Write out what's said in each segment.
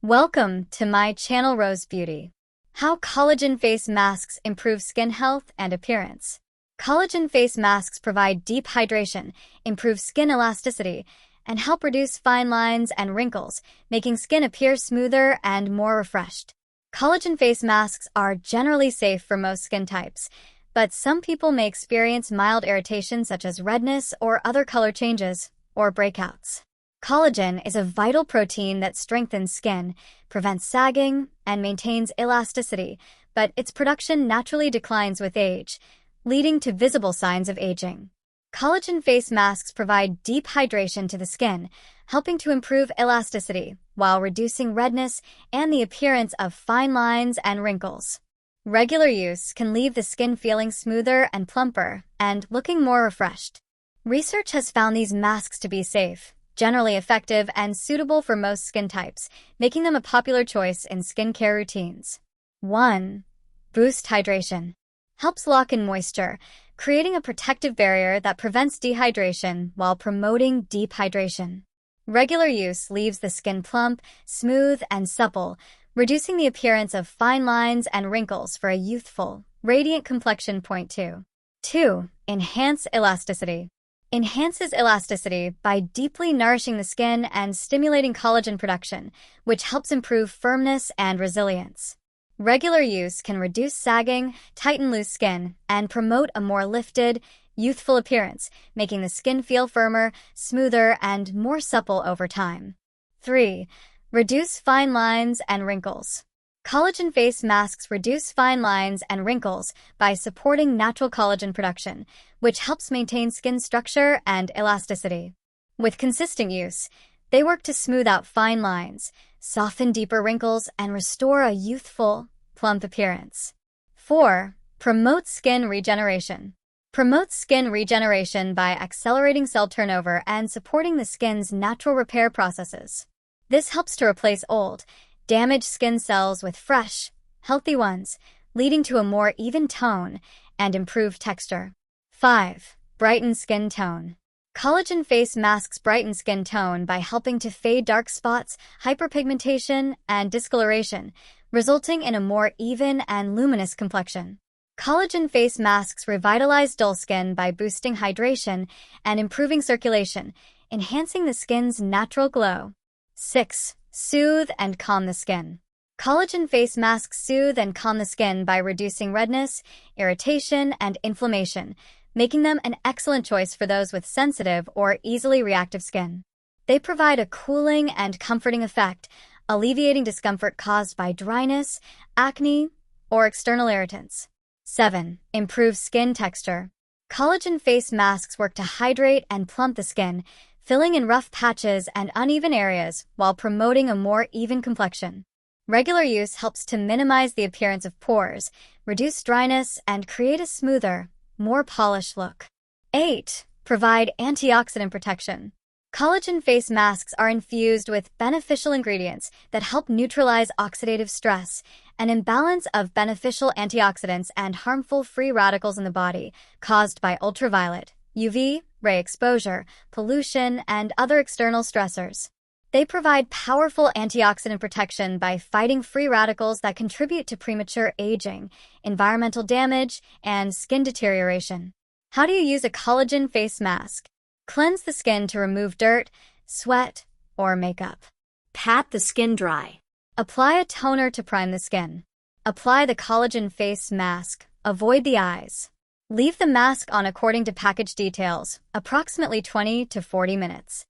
Welcome to my channel Rose Beauty. How collagen face masks improve skin health and appearance. Collagen face masks provide deep hydration, improve skin elasticity, and help reduce fine lines and wrinkles, making skin appear smoother and more refreshed. Collagen face masks are generally safe for most skin types, but some people may experience mild irritation such as redness or other color changes or breakouts. Collagen is a vital protein that strengthens skin, prevents sagging, and maintains elasticity, but its production naturally declines with age, leading to visible signs of aging. Collagen face masks provide deep hydration to the skin, helping to improve elasticity while reducing redness and the appearance of fine lines and wrinkles. Regular use can leave the skin feeling smoother and plumper and looking more refreshed. Research has found these masks to be safe, generally effective, and suitable for most skin types, making them a popular choice in skincare routines. 1. Boost hydration. Helps lock in moisture, creating a protective barrier that prevents dehydration while promoting deep hydration. Regular use leaves the skin plump, smooth, and supple, reducing the appearance of fine lines and wrinkles for a youthful, radiant complexion. 2. Enhance elasticity. Enhances elasticity by deeply nourishing the skin and stimulating collagen production, which helps improve firmness and resilience. Regular use can reduce sagging, tighten loose skin, and promote a more lifted, youthful appearance, making the skin feel firmer, smoother, and more supple over time. 3. Reduce fine lines and wrinkles. Collagen face masks reduce fine lines and wrinkles by supporting natural collagen production, which helps maintain skin structure and elasticity. With consistent use, they work to smooth out fine lines, soften deeper wrinkles, and restore a youthful, plump appearance. 4. Promote skin regeneration. Promotes skin regeneration by accelerating cell turnover and supporting the skin's natural repair processes. This helps to replace old, damaged skin cells with fresh, healthy ones, leading to a more even tone and improved texture. 5. Brighten skin tone. Collagen face masks brighten skin tone by helping to fade dark spots, hyperpigmentation, and discoloration, resulting in a more even and luminous complexion. Collagen face masks revitalize dull skin by boosting hydration and improving circulation, enhancing the skin's natural glow. 6. Soothe and calm the skin. Collagen face masks soothe and calm the skin by reducing redness, irritation, and inflammation, making them an excellent choice for those with sensitive or easily reactive skin. They provide a cooling and comforting effect, alleviating discomfort caused by dryness, acne, or external irritants. 7. Improve skin texture. Collagen face masks work to hydrate and plump the skin, filling in rough patches and uneven areas while promoting a more even complexion. Regular use helps to minimize the appearance of pores, reduce dryness, and create a smoother, more polished look. 8. Provide antioxidant protection. Collagen face masks are infused with beneficial ingredients that help neutralize oxidative stress, an imbalance of beneficial antioxidants and harmful free radicals in the body caused by ultraviolet, UV, ray exposure, pollution, and other external stressors. They provide powerful antioxidant protection by fighting free radicals that contribute to premature aging, environmental damage, and skin deterioration. How do you use a collagen face mask? Cleanse the skin to remove dirt, sweat, or makeup. Pat the skin dry. Apply a toner to prime the skin. Apply the collagen face mask. Avoid the eyes. Leave the mask on according to package details, approximately 20 to 40 minutes.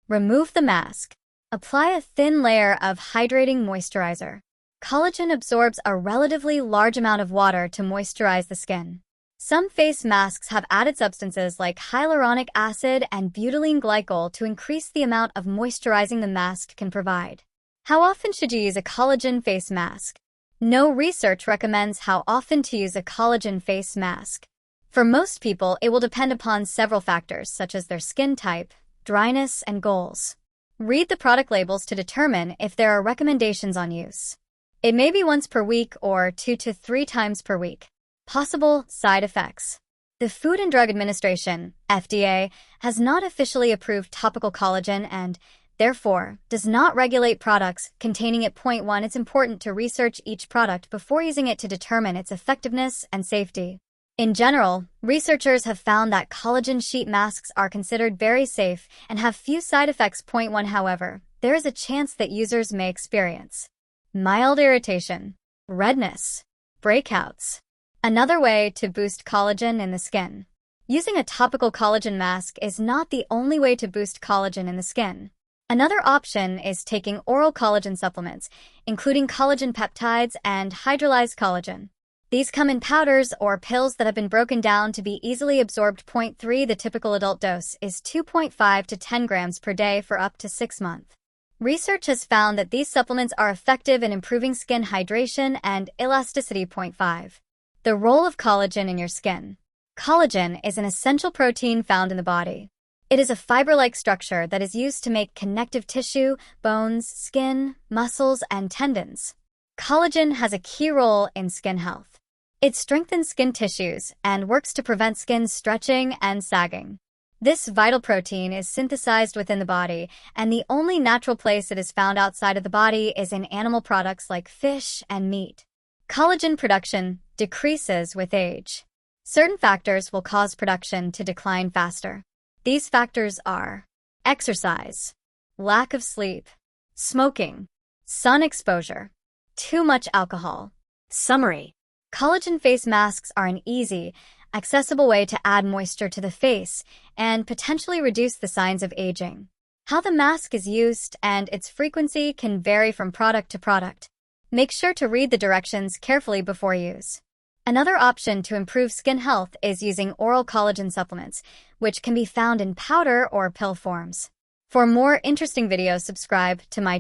Remove the mask. Apply a thin layer of hydrating moisturizer. Collagen absorbs a relatively large amount of water to moisturize the skin. Some face masks have added substances like hyaluronic acid and butylene glycol to increase the amount of moisturizing the mask can provide. How often should you use a collagen face mask? No research recommends how often to use a collagen face mask. For most people, it will depend upon several factors such as their skin type, dryness, and goals. Read the product labels to determine if there are recommendations on use. It may be once per week or 2 to 3 times per week. Possible side effects. The Food and Drug Administration, FDA, has not officially approved topical collagen, and therefore, does not regulate products containing it. Point 1. It's important to research each product before using it to determine its effectiveness and safety. In general, researchers have found that collagen sheet masks are considered very safe and have few side effects. Point 1. However, there is a chance that users may experience mild irritation, redness, breakouts. Another way to boost collagen in the skin. Using a topical collagen mask is not the only way to boost collagen in the skin. Another option is taking oral collagen supplements, including collagen peptides and hydrolyzed collagen. These come in powders or pills that have been broken down to be easily absorbed. Point 3. The typical adult dose is 2.5 to 10 grams per day for up to 6 months. Research has found that these supplements are effective in improving skin hydration and elasticity. Point 5. The role of collagen in your skin. Collagen is an essential protein found in the body. It is a fiber-like structure that is used to make connective tissue, bones, skin, muscles, and tendons. Collagen has a key role in skin health. It strengthens skin tissues and works to prevent skin stretching and sagging. This vital protein is synthesized within the body, and the only natural place it is found outside of the body is in animal products like fish and meat. Collagen production decreases with age. Certain factors will cause production to decline faster. These factors are exercise, lack of sleep, smoking, sun exposure, too much alcohol. Summary. Collagen face masks are an easy, accessible way to add moisture to the face and potentially reduce the signs of aging. How the mask is used and its frequency can vary from product to product. Make sure to read the directions carefully before use. Another option to improve skin health is using oral collagen supplements, which can be found in powder or pill forms. For more interesting videos, subscribe to my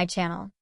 channel.